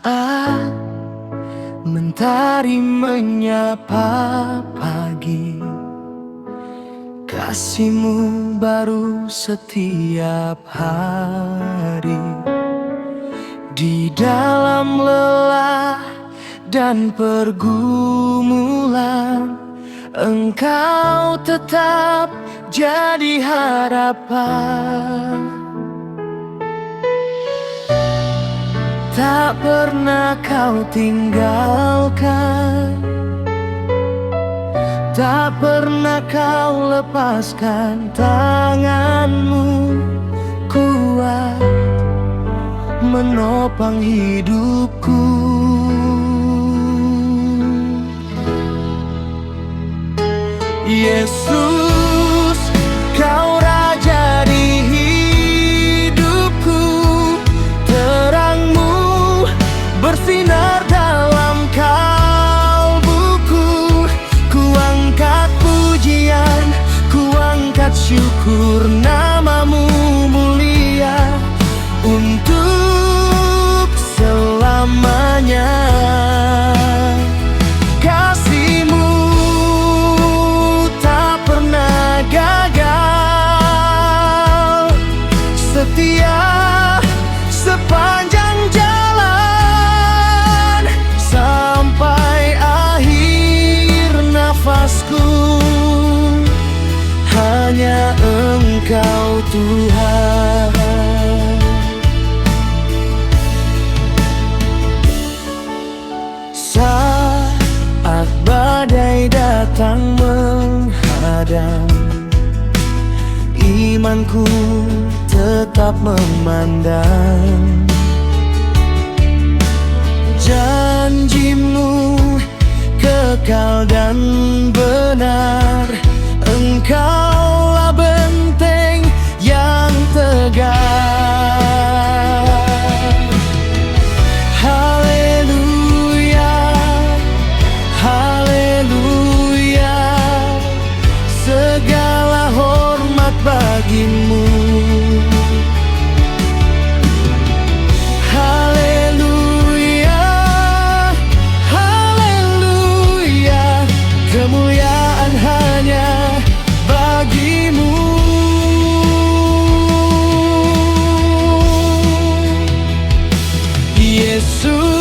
Saat mentari menyapa pagi, kasih-Mu baru setiap hari. Di dalam lelah dan pergumulan, Engkau tetap jadi harapan. Tak pernah Kau tinggalkan, tak pernah Kau lepaskan tangan-Mu kuat menopang hidupku. Yesus, Kau Raja di hidupku, terang-Mu bersinar dalam kalbuku. Ku angkat pujian, ku angkat syukur, nama-Mu mulia untuk selamanya. Kasih-Mu tak pernah gagal, setia sepanjang jalan, sampai akhir nafasku. Hanya Engkau Tuhan. Saat badai datang menghadang, imanku tetap memandang janji-Mu kekal dan benar. Engkaulah benteng yang tegar. Haleluya, haleluya, segala hormat bagi-Mu. Haleluya, haleluya, kemuliaan hanya bagi-Mu. Yesus,